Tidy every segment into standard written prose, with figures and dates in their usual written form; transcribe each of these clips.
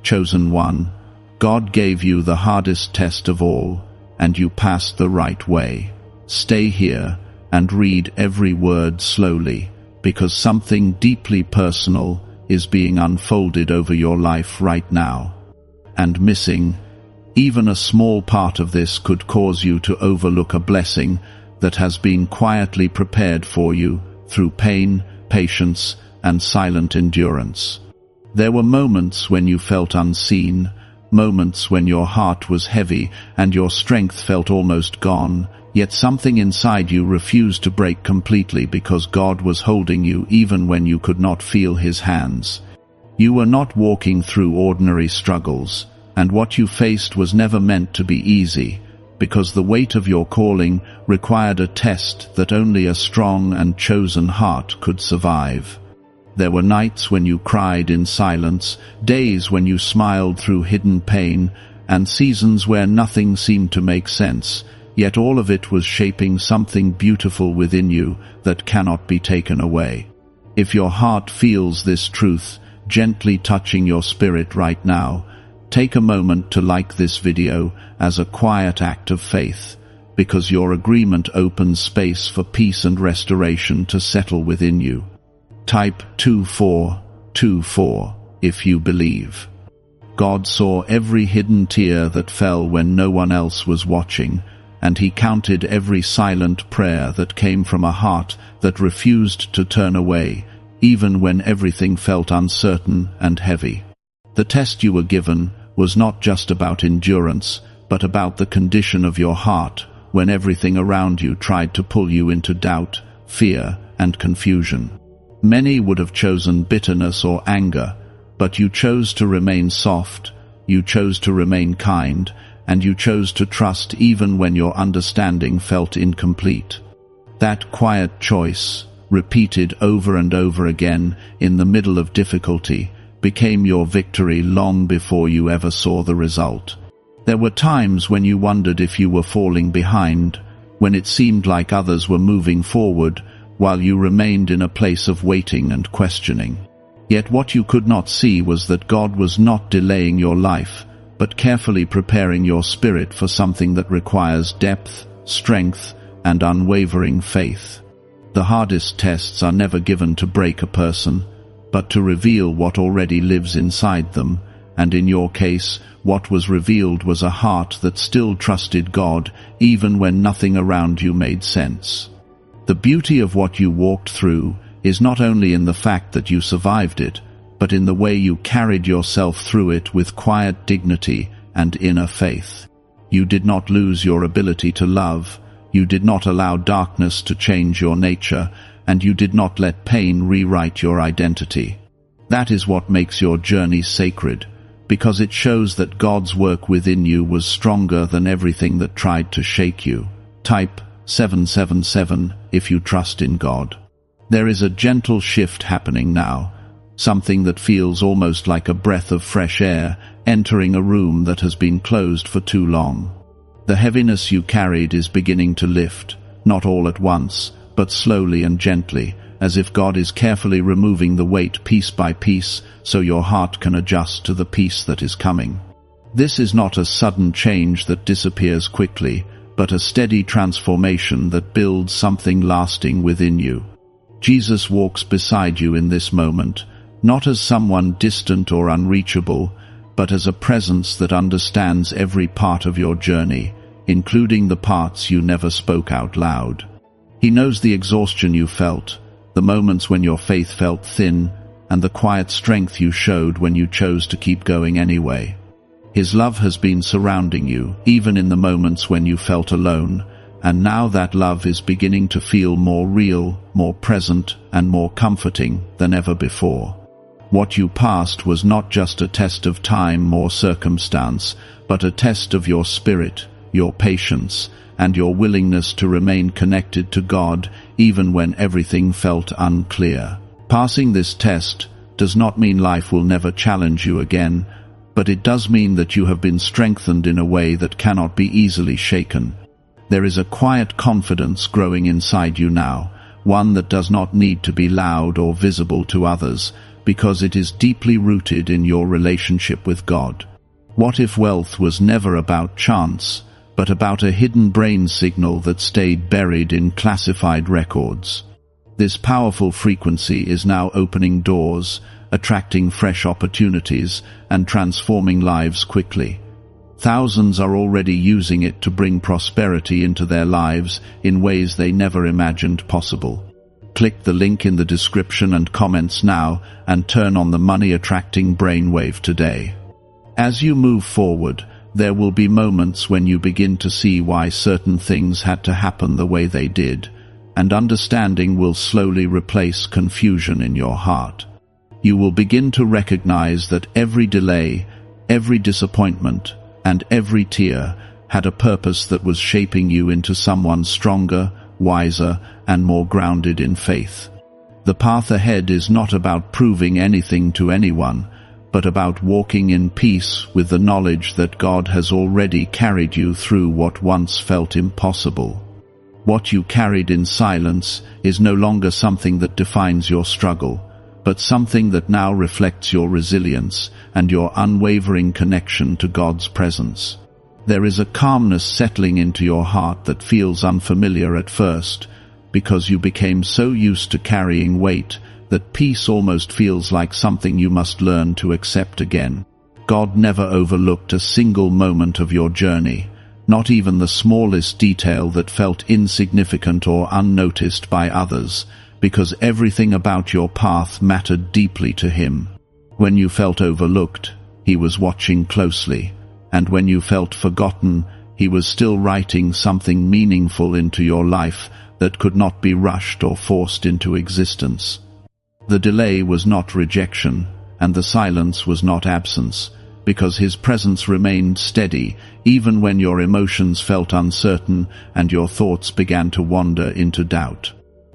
chosen one, God gave you the hardest test of all, and you passed the right way. Stay here and read every word slowly, because something deeply personal is being unfolded over your life right now. And missing even a small part of this could cause you to overlook a blessing that has been quietly prepared for you through pain, patience, and silent endurance. There were moments when you felt unseen, moments when your heart was heavy and your strength felt almost gone, yet something inside you refused to break completely because God was holding you even when you could not feel His hands. You were not walking through ordinary struggles, and what you faced was never meant to be easy, because the weight of your calling required a test that only a strong and chosen heart could survive. There were nights when you cried in silence, days when you smiled through hidden pain, and seasons where nothing seemed to make sense, yet all of it was shaping something beautiful within you that cannot be taken away. If your heart feels this truth, gently touching your spirit right now, take a moment to like this video as a quiet act of faith, because your agreement opens space for peace and restoration to settle within you. Type 2424 if you believe. God saw every hidden tear that fell when no one else was watching, and He counted every silent prayer that came from a heart that refused to turn away, even when everything felt uncertain and heavy. The test you were given was not just about endurance, but about the condition of your heart when everything around you tried to pull you into doubt, fear, and confusion. Many would have chosen bitterness or anger, but you chose to remain soft, you chose to remain kind, and you chose to trust even when your understanding felt incomplete. That quiet choice, repeated over and over again in the middle of difficulty, became your victory long before you ever saw the result. There were times when you wondered if you were falling behind, when it seemed like others were moving forward, while you remained in a place of waiting and questioning. Yet what you could not see was that God was not delaying your life, but carefully preparing your spirit for something that requires depth, strength, and unwavering faith. The hardest tests are never given to break a person, but to reveal what already lives inside them, and in your case, what was revealed was a heart that still trusted God even when nothing around you made sense. The beauty of what you walked through is not only in the fact that you survived it, but in the way you carried yourself through it with quiet dignity and inner faith. You did not lose your ability to love, you did not allow darkness to change your nature, and you did not let pain rewrite your identity. That is what makes your journey sacred, because it shows that God's work within you was stronger than everything that tried to shake you. Type 777 if you trust in God. There is a gentle shift happening now, something that feels almost like a breath of fresh air entering a room that has been closed for too long. The heaviness you carried is beginning to lift, not all at once, but slowly and gently, as if God is carefully removing the weight piece by piece so your heart can adjust to the peace that is coming. This is not a sudden change that disappears quickly, but a steady transformation that builds something lasting within you. Jesus walks beside you in this moment, not as someone distant or unreachable, but as a presence that understands every part of your journey, including the parts you never spoke out loud. He knows the exhaustion you felt, the moments when your faith felt thin, and the quiet strength you showed when you chose to keep going anyway. His love has been surrounding you, even in the moments when you felt alone, and now that love is beginning to feel more real, more present, and more comforting than ever before. What you passed was not just a test of time or circumstance, but a test of your spirit, your patience, and your willingness to remain connected to God even when everything felt unclear. Passing this test does not mean life will never challenge you again, but it does mean that you have been strengthened in a way that cannot be easily shaken. There is a quiet confidence growing inside you now, one that does not need to be loud or visible to others, because it is deeply rooted in your relationship with God. What if wealth was never about chance, but about a hidden brain signal that stayed buried in classified records? This powerful frequency is now opening doors, attracting fresh opportunities, and transforming lives quickly. Thousands are already using it to bring prosperity into their lives in ways they never imagined possible. Click the link in the description and comments now and turn on the money-attracting brainwave today. As you move forward, there will be moments when you begin to see why certain things had to happen the way they did, and understanding will slowly replace confusion in your heart. You will begin to recognize that every delay, every disappointment, and every tear had a purpose that was shaping you into someone stronger, wiser, and more grounded in faith. The path ahead is not about proving anything to anyone, but about walking in peace with the knowledge that God has already carried you through what once felt impossible. What you carried in silence is no longer something that defines your struggle, but something that now reflects your resilience and your unwavering connection to God's presence. There is a calmness settling into your heart that feels unfamiliar at first, because you became so used to carrying weight that peace almost feels like something you must learn to accept again. God never overlooked a single moment of your journey, not even the smallest detail that felt insignificant or unnoticed by others, because everything about your path mattered deeply to Him. When you felt overlooked, He was watching closely, and when you felt forgotten, He was still writing something meaningful into your life that could not be rushed or forced into existence. The delay was not rejection, and the silence was not absence, because His presence remained steady even when your emotions felt uncertain and your thoughts began to wander into doubt.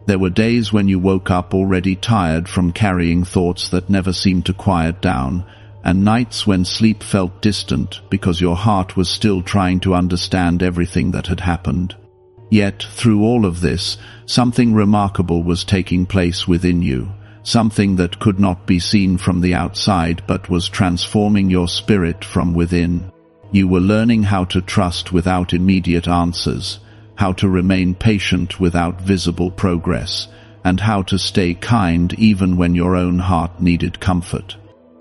There were days when you woke up already tired from carrying thoughts that never seemed to quiet down, and nights when sleep felt distant because your heart was still trying to understand everything that had happened. Yet, through all of this, something remarkable was taking place within you, something that could not be seen from the outside but was transforming your spirit from within. You were learning how to trust without immediate answers, how to remain patient without visible progress, and how to stay kind even when your own heart needed comfort.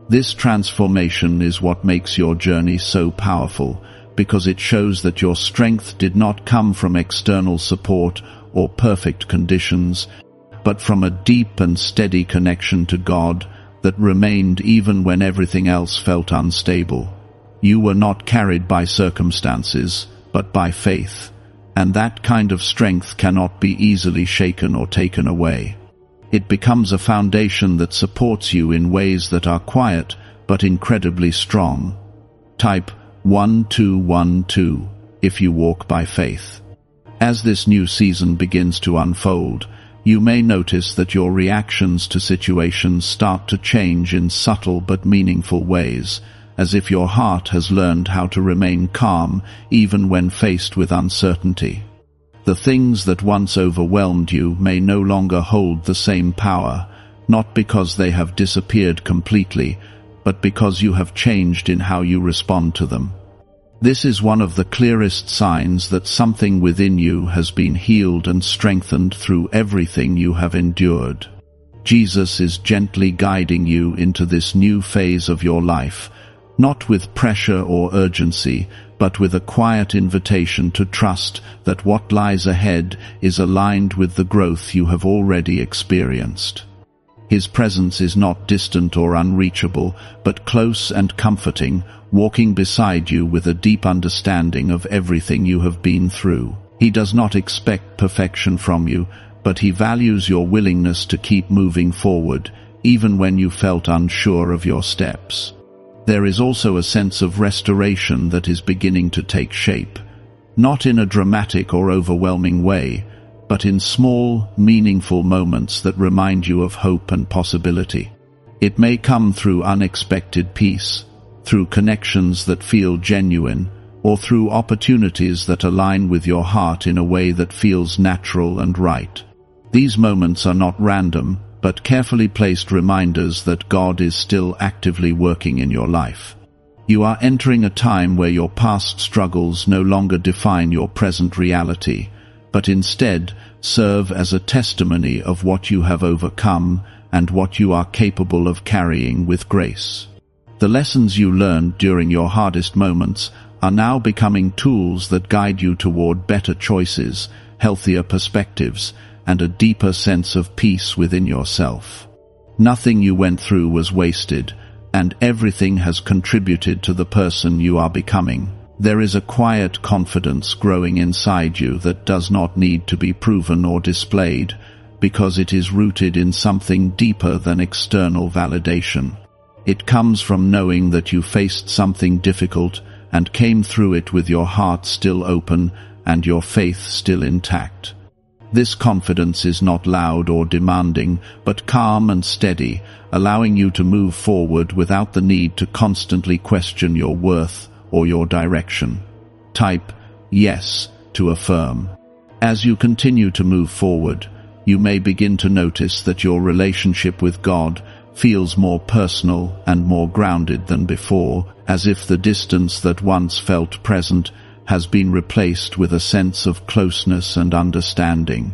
This transformation is what makes your journey so powerful, because it shows that your strength did not come from external support or perfect conditions, but from a deep and steady connection to God that remained even when everything else felt unstable. You were not carried by circumstances, but by faith, and that kind of strength cannot be easily shaken or taken away. It becomes a foundation that supports you in ways that are quiet but incredibly strong. Type 1212 if you walk by faith. As this new season begins to unfold, you may notice that your reactions to situations start to change in subtle but meaningful ways, as if your heart has learned how to remain calm even when faced with uncertainty. The things that once overwhelmed you may no longer hold the same power, not because they have disappeared completely, but because you have changed in how you respond to them. This is one of the clearest signs that something within you has been healed and strengthened through everything you have endured. Jesus is gently guiding you into this new phase of your life, not with pressure or urgency, but with a quiet invitation to trust that what lies ahead is aligned with the growth you have already experienced. His presence is not distant or unreachable, but close and comforting, walking beside you with a deep understanding of everything you have been through. He does not expect perfection from you, but He values your willingness to keep moving forward, even when you felt unsure of your steps. There is also a sense of restoration that is beginning to take shape, not in a dramatic or overwhelming way, but in small, meaningful moments that remind you of hope and possibility. It may come through unexpected peace, through connections that feel genuine, or through opportunities that align with your heart in a way that feels natural and right. These moments are not random, but carefully placed reminders that God is still actively working in your life. You are entering a time where your past struggles no longer define your present reality, but instead serve as a testimony of what you have overcome and what you are capable of carrying with grace. The lessons you learned during your hardest moments are now becoming tools that guide you toward better choices, healthier perspectives, and a deeper sense of peace within yourself. Nothing you went through was wasted, and everything has contributed to the person you are becoming. There is a quiet confidence growing inside you that does not need to be proven or displayed, because it is rooted in something deeper than external validation. It comes from knowing that you faced something difficult and came through it with your heart still open and your faith still intact. This confidence is not loud or demanding, but calm and steady, allowing you to move forward without the need to constantly question your worth or your direction. Type yes to affirm. As you continue to move forward, you may begin to notice that your relationship with God feels more personal and more grounded than before, as if the distance that once felt present has been replaced with a sense of closeness and understanding.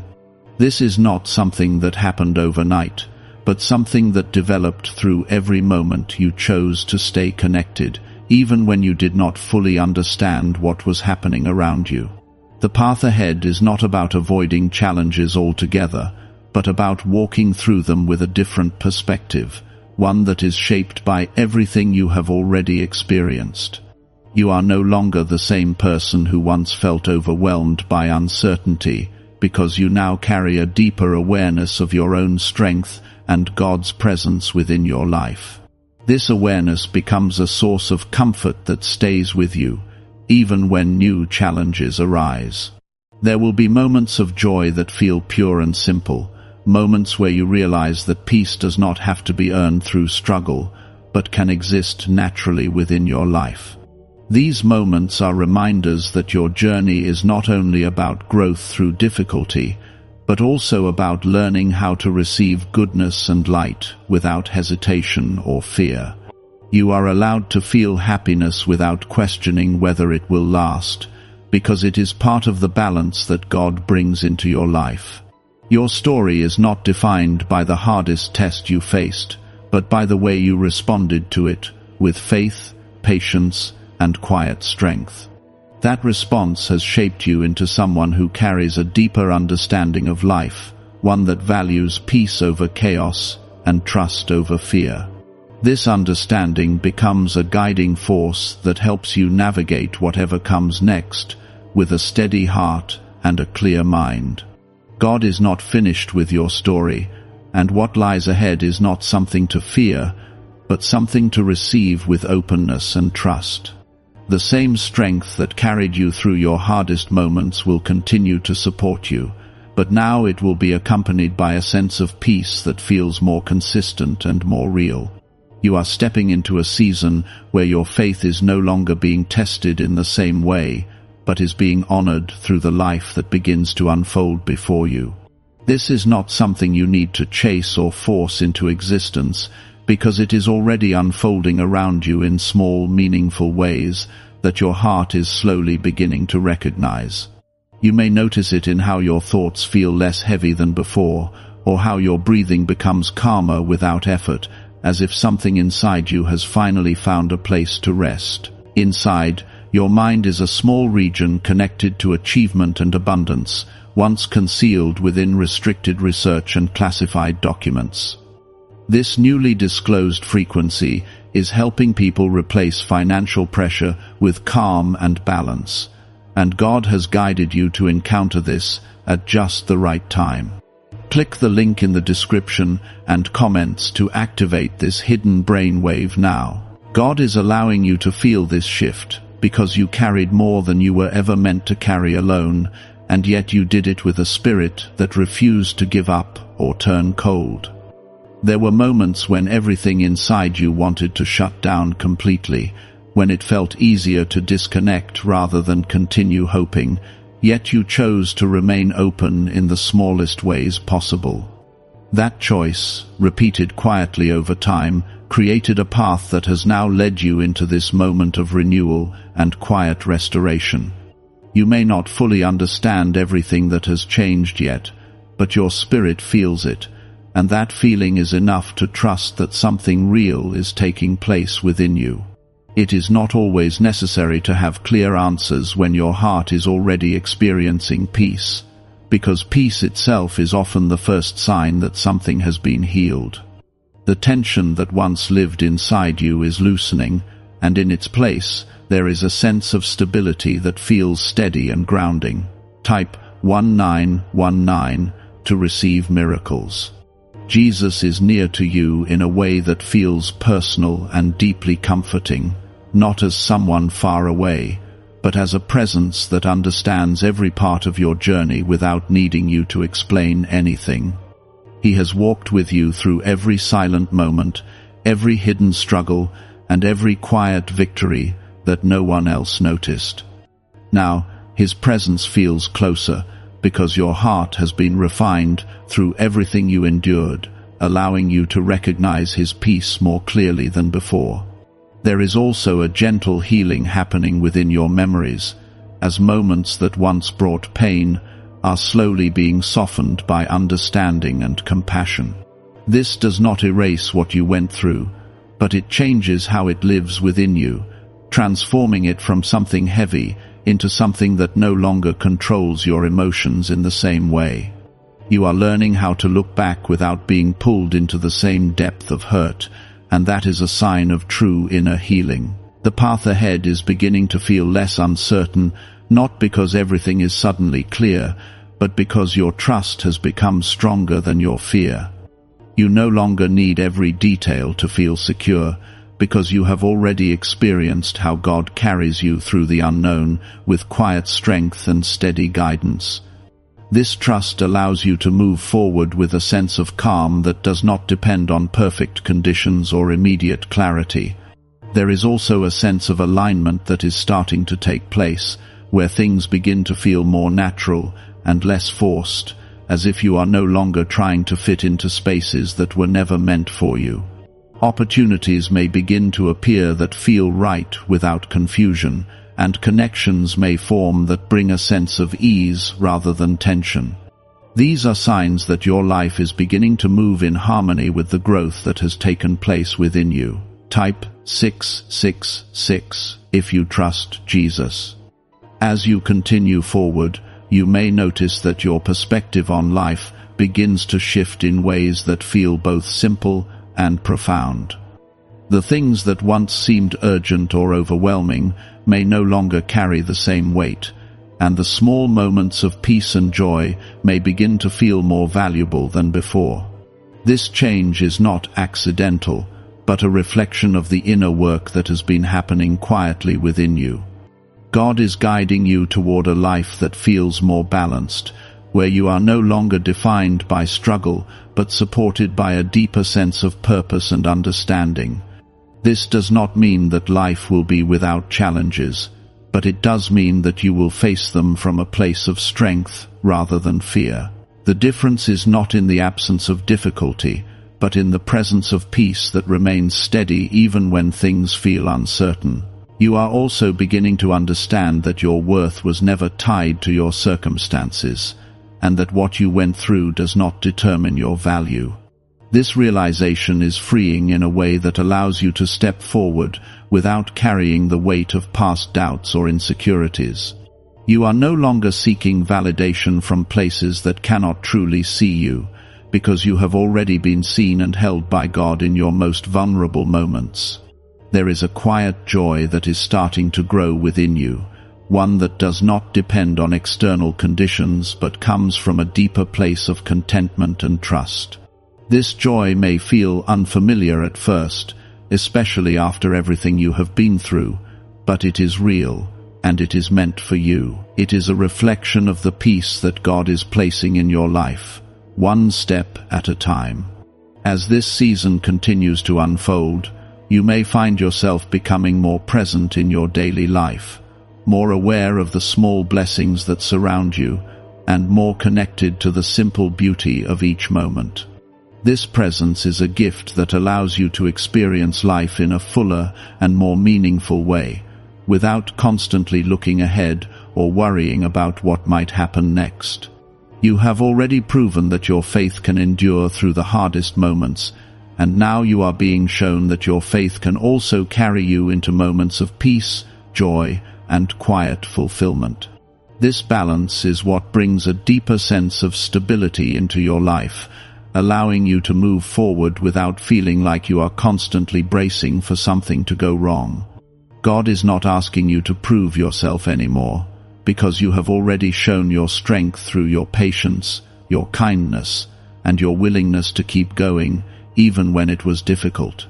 This is not something that happened overnight, but something that developed through every moment you chose to stay connected, even when you did not fully understand what was happening around you. The path ahead is not about avoiding challenges altogether, but about walking through them with a different perspective, one that is shaped by everything you have already experienced. You are no longer the same person who once felt overwhelmed by uncertainty, because you now carry a deeper awareness of your own strength and God's presence within your life. This awareness becomes a source of comfort that stays with you, even when new challenges arise. There will be moments of joy that feel pure and simple, moments where you realize that peace does not have to be earned through struggle, but can exist naturally within your life. These moments are reminders that your journey is not only about growth through difficulty, but also about learning how to receive goodness and light without hesitation or fear. You are allowed to feel happiness without questioning whether it will last, because it is part of the balance that God brings into your life. Your story is not defined by the hardest test you faced, but by the way you responded to it, with faith, patience, and quiet strength. That response has shaped you into someone who carries a deeper understanding of life, one that values peace over chaos and trust over fear. This understanding becomes a guiding force that helps you navigate whatever comes next with a steady heart and a clear mind. God is not finished with your story, and what lies ahead is not something to fear, but something to receive with openness and trust. The same strength that carried you through your hardest moments will continue to support you, but now it will be accompanied by a sense of peace that feels more consistent and more real. You are stepping into a season where your faith is no longer being tested in the same way, but is being honored through the life that begins to unfold before you. This is not something you need to chase or force into existence, because it is already unfolding around you in small, meaningful ways that your heart is slowly beginning to recognize. You may notice it in how your thoughts feel less heavy than before, or how your breathing becomes calmer without effort, as if something inside you has finally found a place to rest. Inside, your mind is a small region connected to achievement and abundance, once concealed within restricted research and classified documents. This newly disclosed frequency is helping people replace financial pressure with calm and balance, and God has guided you to encounter this at just the right time. Click the link in the description and comments to activate this hidden brainwave now. God is allowing you to feel this shift because you carried more than you were ever meant to carry alone, and yet you did it with a spirit that refused to give up or turn cold. There were moments when everything inside you wanted to shut down completely, when it felt easier to disconnect rather than continue hoping, yet you chose to remain open in the smallest ways possible. That choice, repeated quietly over time, created a path that has now led you into this moment of renewal and quiet restoration. You may not fully understand everything that has changed yet, but your spirit feels it, and that feeling is enough to trust that something real is taking place within you. It is not always necessary to have clear answers when your heart is already experiencing peace, because peace itself is often the first sign that something has been healed. The tension that once lived inside you is loosening, and in its place, there is a sense of stability that feels steady and grounding. Type 1919 to receive miracles. Jesus is near to you in a way that feels personal and deeply comforting, not as someone far away, but as a presence that understands every part of your journey without needing you to explain anything. He has walked with you through every silent moment, every hidden struggle, and every quiet victory that no one else noticed. Now, His presence feels closer because your heart has been refined through everything you endured, allowing you to recognize His peace more clearly than before. There is also a gentle healing happening within your memories, as moments that once brought pain are slowly being softened by understanding and compassion. This does not erase what you went through, but it changes how it lives within you, transforming it from something heavy into something that no longer controls your emotions in the same way. You are learning how to look back without being pulled into the same depth of hurt, and that is a sign of true inner healing. The path ahead is beginning to feel less uncertain, not because everything is suddenly clear, but because your trust has become stronger than your fear. You no longer need every detail to feel secure, because you have already experienced how God carries you through the unknown with quiet strength and steady guidance. This trust allows you to move forward with a sense of calm that does not depend on perfect conditions or immediate clarity. There is also a sense of alignment that is starting to take place, where things begin to feel more natural and less forced, as if you are no longer trying to fit into spaces that were never meant for you. Opportunities may begin to appear that feel right without confusion, and connections may form that bring a sense of ease rather than tension. These are signs that your life is beginning to move in harmony with the growth that has taken place within you. Type 666 if you trust Jesus. As you continue forward, you may notice that your perspective on life begins to shift in ways that feel both simple and profound. The things that once seemed urgent or overwhelming may no longer carry the same weight, and the small moments of peace and joy may begin to feel more valuable than before. This change is not accidental, but a reflection of the inner work that has been happening quietly within you. God is guiding you toward a life that feels more balanced, where you are no longer defined by struggle, but supported by a deeper sense of purpose and understanding. This does not mean that life will be without challenges, but it does mean that you will face them from a place of strength rather than fear. The difference is not in the absence of difficulty, but in the presence of peace that remains steady even when things feel uncertain. You are also beginning to understand that your worth was never tied to your circumstances, and that what you went through does not determine your value. This realization is freeing in a way that allows you to step forward without carrying the weight of past doubts or insecurities. You are no longer seeking validation from places that cannot truly see you, because you have already been seen and held by God in your most vulnerable moments. There is a quiet joy that is starting to grow within you, one that does not depend on external conditions but comes from a deeper place of contentment and trust. This joy may feel unfamiliar at first, especially after everything you have been through, but it is real, and it is meant for you. It is a reflection of the peace that God is placing in your life, one step at a time. As this season continues to unfold, you may find yourself becoming more present in your daily life, more aware of the small blessings that surround you, and more connected to the simple beauty of each moment. This presence is a gift that allows you to experience life in a fuller and more meaningful way, without constantly looking ahead or worrying about what might happen next. You have already proven that your faith can endure through the hardest moments, and now you are being shown that your faith can also carry you into moments of peace, joy, and quiet fulfillment. This balance is what brings a deeper sense of stability into your life, allowing you to move forward without feeling like you are constantly bracing for something to go wrong. God is not asking you to prove yourself anymore, because you have already shown your strength through your patience, your kindness, and your willingness to keep going, even when it was difficult.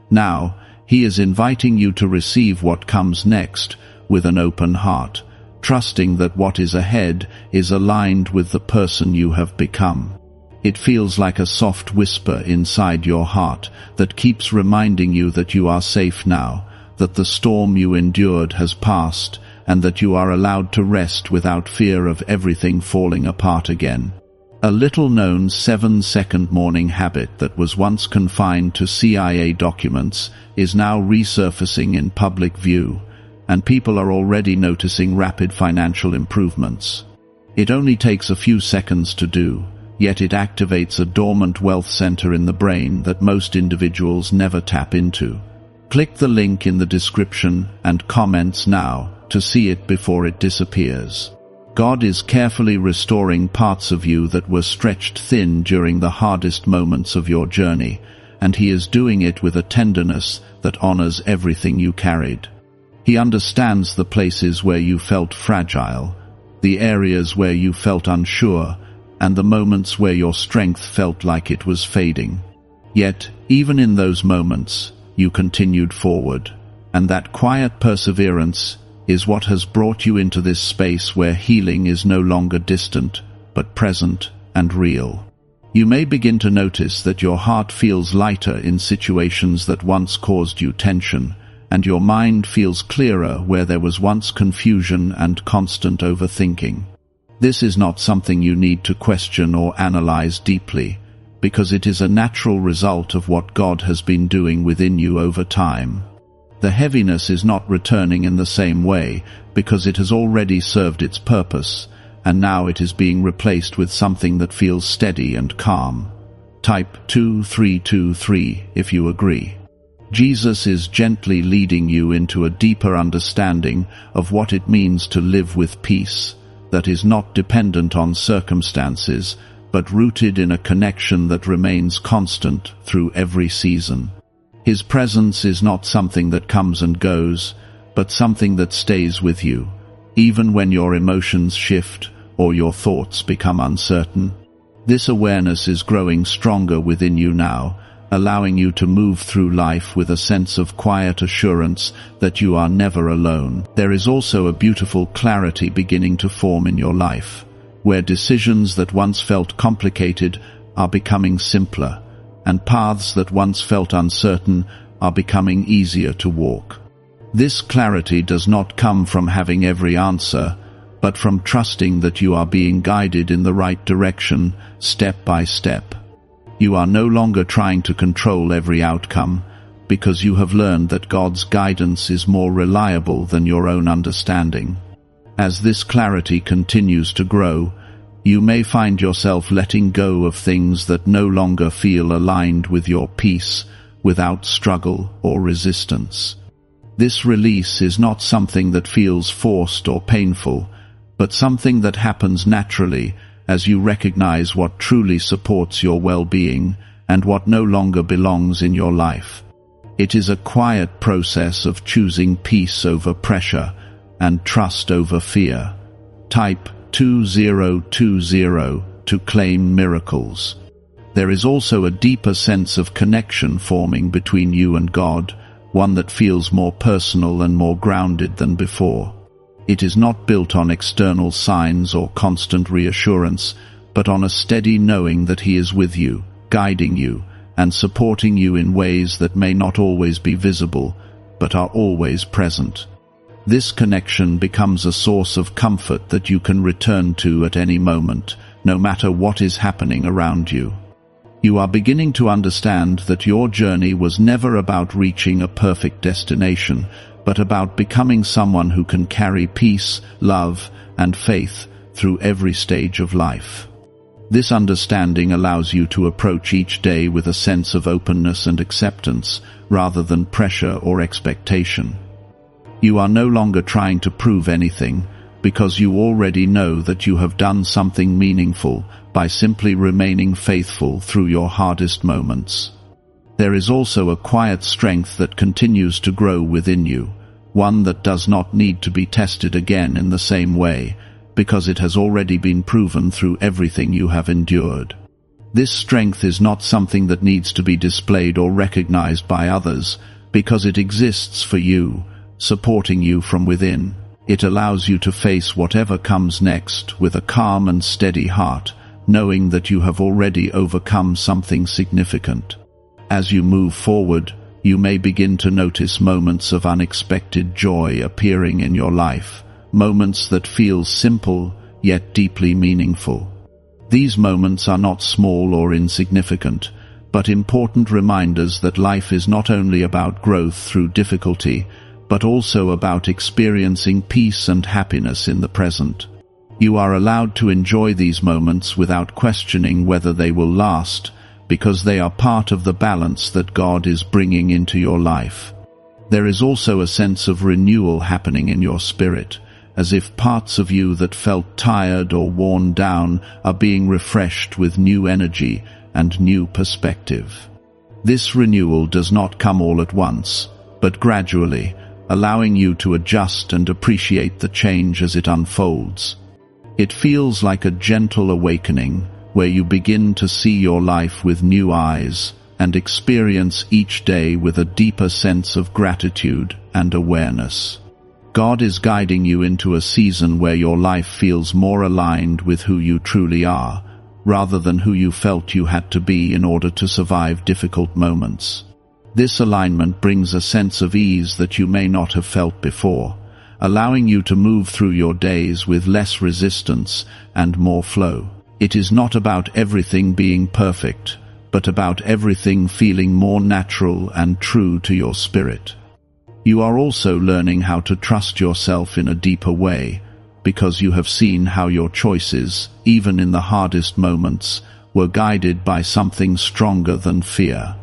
Now, He is inviting you to receive what comes next with an open heart, trusting that what is ahead is aligned with the person you have become. It feels like a soft whisper inside your heart that keeps reminding you that you are safe now, that the storm you endured has passed, and that you are allowed to rest without fear of everything falling apart again. A little-known 7-second morning habit that was once confined to CIA documents is now resurfacing in public view, and people are already noticing rapid financial improvements. It only takes a few seconds to do, yet it activates a dormant wealth center in the brain that most individuals never tap into. Click the link in the description and comments now to see it before it disappears. God is carefully restoring parts of you that were stretched thin during the hardest moments of your journey, and He is doing it with a tenderness that honors everything you carried. He understands the places where you felt fragile, the areas where you felt unsure, and the moments where your strength felt like it was fading. Yet, even in those moments, you continued forward, and that quiet perseverance is what has brought you into this space where healing is no longer distant, but present and real. You may begin to notice that your heart feels lighter in situations that once caused you tension, and your mind feels clearer where there was once confusion and constant overthinking. This is not something you need to question or analyze deeply, because it is a natural result of what God has been doing within you over time. The heaviness is not returning in the same way, because it has already served its purpose, and now it is being replaced with something that feels steady and calm. Type 2323 if you agree. Jesus is gently leading you into a deeper understanding of what it means to live with peace, that is not dependent on circumstances, but rooted in a connection that remains constant through every season. His presence is not something that comes and goes, but something that stays with you, even when your emotions shift or your thoughts become uncertain. This awareness is growing stronger within you now, allowing you to move through life with a sense of quiet assurance that you are never alone. There is also a beautiful clarity beginning to form in your life, where decisions that once felt complicated are becoming simpler, and paths that once felt uncertain are becoming easier to walk. This clarity does not come from having every answer, but from trusting that you are being guided in the right direction, step by step. You are no longer trying to control every outcome, because you have learned that God's guidance is more reliable than your own understanding. As this clarity continues to grow, you may find yourself letting go of things that no longer feel aligned with your peace, without struggle or resistance. This release is not something that feels forced or painful, but something that happens naturally as you recognize what truly supports your well-being and what no longer belongs in your life. It is a quiet process of choosing peace over pressure and trust over fear. Type 2020 to claim miracles. There is also a deeper sense of connection forming between you and God, one that feels more personal and more grounded than before. It is not built on external signs or constant reassurance, but on a steady knowing that He is with you, guiding you, and supporting you in ways that may not always be visible, but are always present. This connection becomes a source of comfort that you can return to at any moment, no matter what is happening around you. You are beginning to understand that your journey was never about reaching a perfect destination, but about becoming someone who can carry peace, love, and faith through every stage of life. This understanding allows you to approach each day with a sense of openness and acceptance, rather than pressure or expectation. You are no longer trying to prove anything, because you already know that you have done something meaningful by simply remaining faithful through your hardest moments. There is also a quiet strength that continues to grow within you, one that does not need to be tested again in the same way, because it has already been proven through everything you have endured. This strength is not something that needs to be displayed or recognized by others, because it exists for you, supporting you from within. It allows you to face whatever comes next with a calm and steady heart, knowing that you have already overcome something significant. As you move forward, you may begin to notice moments of unexpected joy appearing in your life, moments that feel simple yet deeply meaningful. These moments are not small or insignificant, but important reminders that life is not only about growth through difficulty, but also about experiencing peace and happiness in the present. You are allowed to enjoy these moments without questioning whether they will last, because they are part of the balance that God is bringing into your life. There is also a sense of renewal happening in your spirit, as if parts of you that felt tired or worn down are being refreshed with new energy and new perspective. This renewal does not come all at once, but gradually, allowing you to adjust and appreciate the change as it unfolds. It feels like a gentle awakening, where you begin to see your life with new eyes and experience each day with a deeper sense of gratitude and awareness. God is guiding you into a season where your life feels more aligned with who you truly are, rather than who you felt you had to be in order to survive difficult moments. This alignment brings a sense of ease that you may not have felt before, allowing you to move through your days with less resistance and more flow. It is not about everything being perfect, but about everything feeling more natural and true to your spirit. You are also learning how to trust yourself in a deeper way, because you have seen how your choices, even in the hardest moments, were guided by something stronger than fear.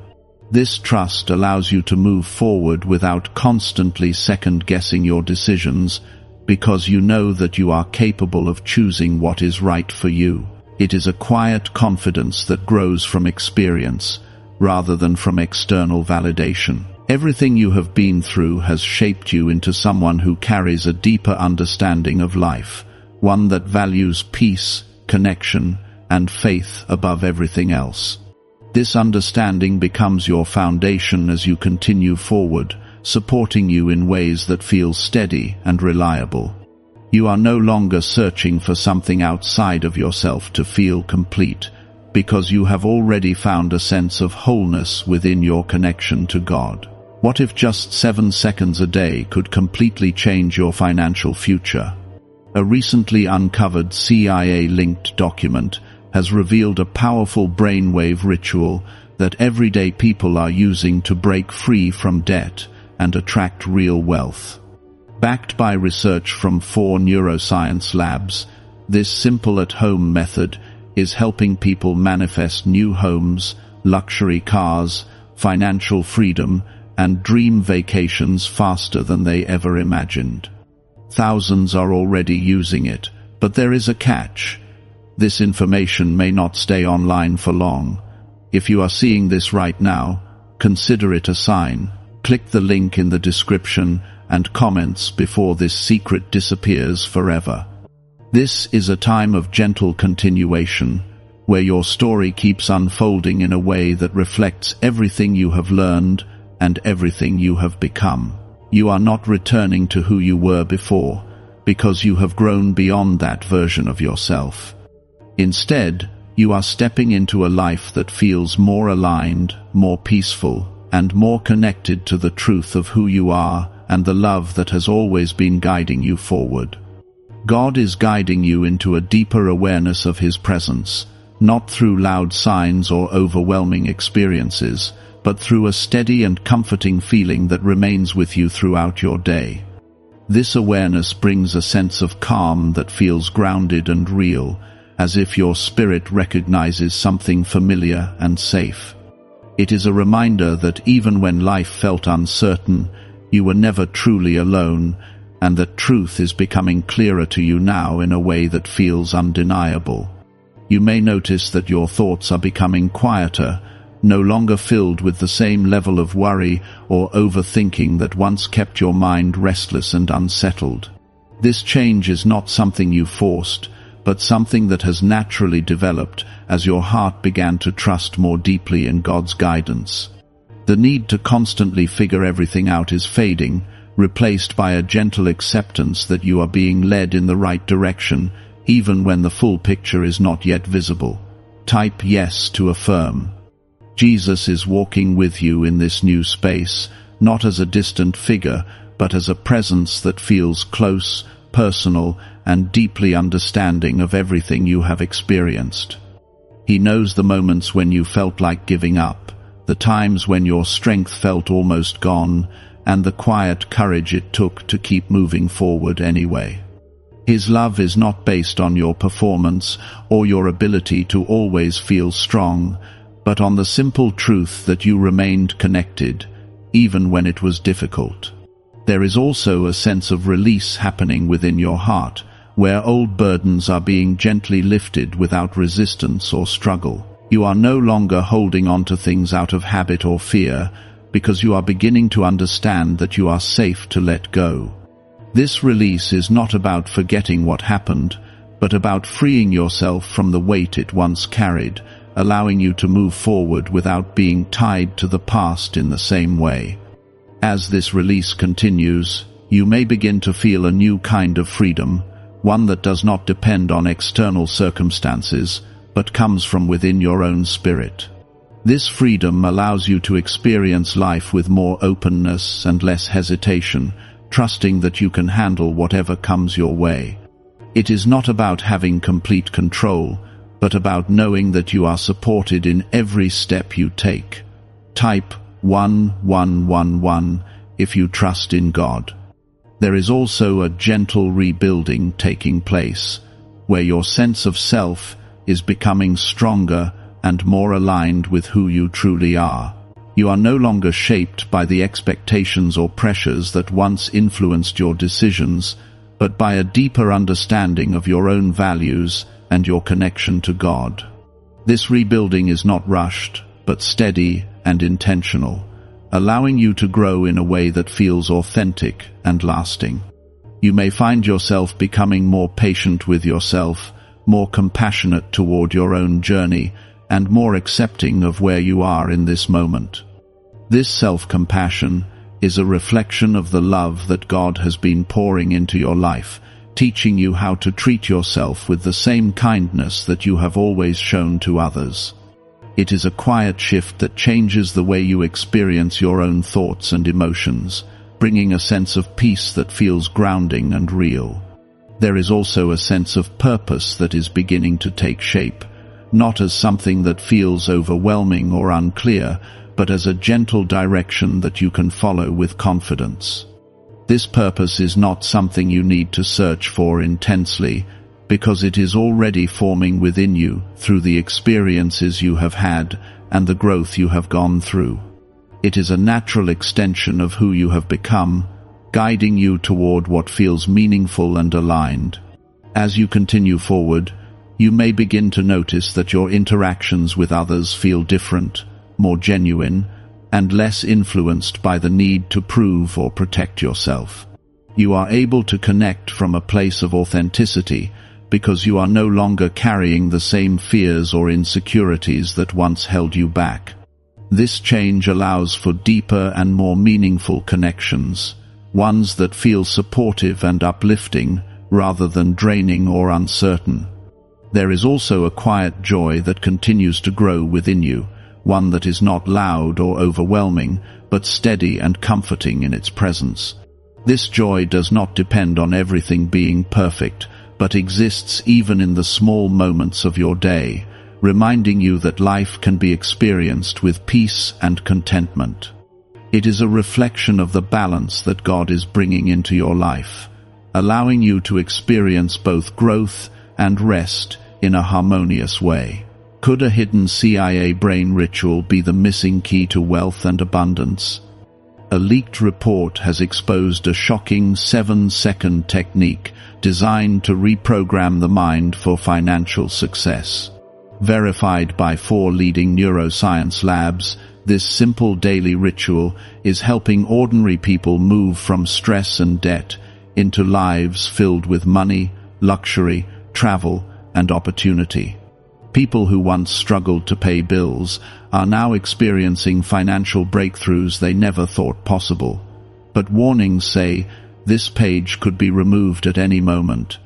This trust allows you to move forward without constantly second-guessing your decisions, because you know that you are capable of choosing what is right for you. It is a quiet confidence that grows from experience, rather than from external validation. Everything you have been through has shaped you into someone who carries a deeper understanding of life, one that values peace, connection, and faith above everything else. This understanding becomes your foundation as you continue forward, supporting you in ways that feel steady and reliable. You are no longer searching for something outside of yourself to feel complete, because you have already found a sense of wholeness within your connection to God. What if just 7 seconds a day could completely change your financial future? A recently uncovered CIA-linked document has revealed a powerful brainwave ritual that everyday people are using to break free from debt and attract real wealth. Backed by research from 4 neuroscience labs, this simple at-home method is helping people manifest new homes, luxury cars, financial freedom, and dream vacations faster than they ever imagined. Thousands are already using it, but there is a catch. This information may not stay online for long. If you are seeing this right now, consider it a sign. Click the link in the description and comments before this secret disappears forever. This is a time of gentle continuation, where your story keeps unfolding in a way that reflects everything you have learned and everything you have become. You are not returning to who you were before, because you have grown beyond that version of yourself. Instead, you are stepping into a life that feels more aligned, more peaceful, and more connected to the truth of who you are and the love that has always been guiding you forward. God is guiding you into a deeper awareness of His presence, not through loud signs or overwhelming experiences, but through a steady and comforting feeling that remains with you throughout your day. This awareness brings a sense of calm that feels grounded and real, as if your spirit recognizes something familiar and safe. It is a reminder that even when life felt uncertain, you were never truly alone, and that truth is becoming clearer to you now in a way that feels undeniable. You may notice that your thoughts are becoming quieter, no longer filled with the same level of worry or overthinking that once kept your mind restless and unsettled. This change is not something you forced, but something that has naturally developed as your heart began to trust more deeply in God's guidance. The need to constantly figure everything out is fading, replaced by a gentle acceptance that you are being led in the right direction, even when the full picture is not yet visible. Type yes to affirm. Jesus is walking with you in this new space, not as a distant figure, but as a presence that feels close, personal, and deeply understanding of everything you have experienced. He knows the moments when you felt like giving up, the times when your strength felt almost gone, and the quiet courage it took to keep moving forward anyway. His love is not based on your performance or your ability to always feel strong, but on the simple truth that you remained connected, even when it was difficult. There is also a sense of release happening within your heart, where old burdens are being gently lifted without resistance or struggle. You are no longer holding on to things out of habit or fear, because you are beginning to understand that you are safe to let go. This release is not about forgetting what happened, but about freeing yourself from the weight it once carried, allowing you to move forward without being tied to the past in the same way. As this release continues, you may begin to feel a new kind of freedom, one that does not depend on external circumstances, but comes from within your own spirit. This freedom allows you to experience life with more openness and less hesitation, trusting that you can handle whatever comes your way. It is not about having complete control, but about knowing that you are supported in every step you take. Type 1111 if you trust in God. There is also a gentle rebuilding taking place, where your sense of self is becoming stronger and more aligned with who you truly are. You are no longer shaped by the expectations or pressures that once influenced your decisions, but by a deeper understanding of your own values and your connection to God. This rebuilding is not rushed, but steady and intentional, allowing you to grow in a way that feels authentic and lasting. You may find yourself becoming more patient with yourself, more compassionate toward your own journey, and more accepting of where you are in this moment. This self-compassion is a reflection of the love that God has been pouring into your life, teaching you how to treat yourself with the same kindness that you have always shown to others. It is a quiet shift that changes the way you experience your own thoughts and emotions, bringing a sense of peace that feels grounding and real. There is also a sense of purpose that is beginning to take shape, not as something that feels overwhelming or unclear, but as a gentle direction that you can follow with confidence. This purpose is not something you need to search for intensely, because it is already forming within you through the experiences you have had and the growth you have gone through. It is a natural extension of who you have become, guiding you toward what feels meaningful and aligned. As you continue forward, you may begin to notice that your interactions with others feel different, more genuine, and less influenced by the need to prove or protect yourself. You are able to connect from a place of authenticity because you are no longer carrying the same fears or insecurities that once held you back. This change allows for deeper and more meaningful connections, ones that feel supportive and uplifting rather than draining or uncertain. There is also a quiet joy that continues to grow within you, one that is not loud or overwhelming, but steady and comforting in its presence. This joy does not depend on everything being perfect, but exists even in the small moments of your day, reminding you that life can be experienced with peace and contentment. It is a reflection of the balance that God is bringing into your life, allowing you to experience both growth and rest in a harmonious way. Could a hidden CIA brain ritual be the missing key to wealth and abundance? A leaked report has exposed a shocking 7-second technique designed to reprogram the mind for financial success. Verified by 4 leading neuroscience labs, this simple daily ritual is helping ordinary people move from stress and debt into lives filled with money, luxury, travel, and opportunity. People who once struggled to pay bills are now experiencing financial breakthroughs they never thought possible. But warnings say this page could be removed at any moment.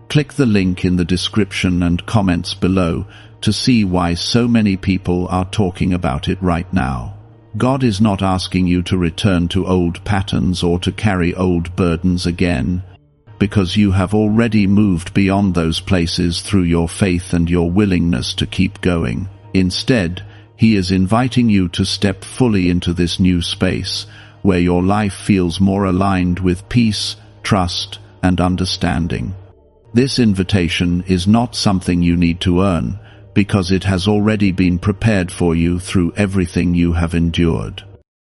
Click the link in the description and comments below to see why so many people are talking about it right now. God is not asking you to return to old patterns or to carry old burdens again, because you have already moved beyond those places through your faith and your willingness to keep going. Instead, He is inviting you to step fully into this new space, where your life feels more aligned with peace, trust, and understanding. This invitation is not something you need to earn, because it has already been prepared for you through everything you have endured.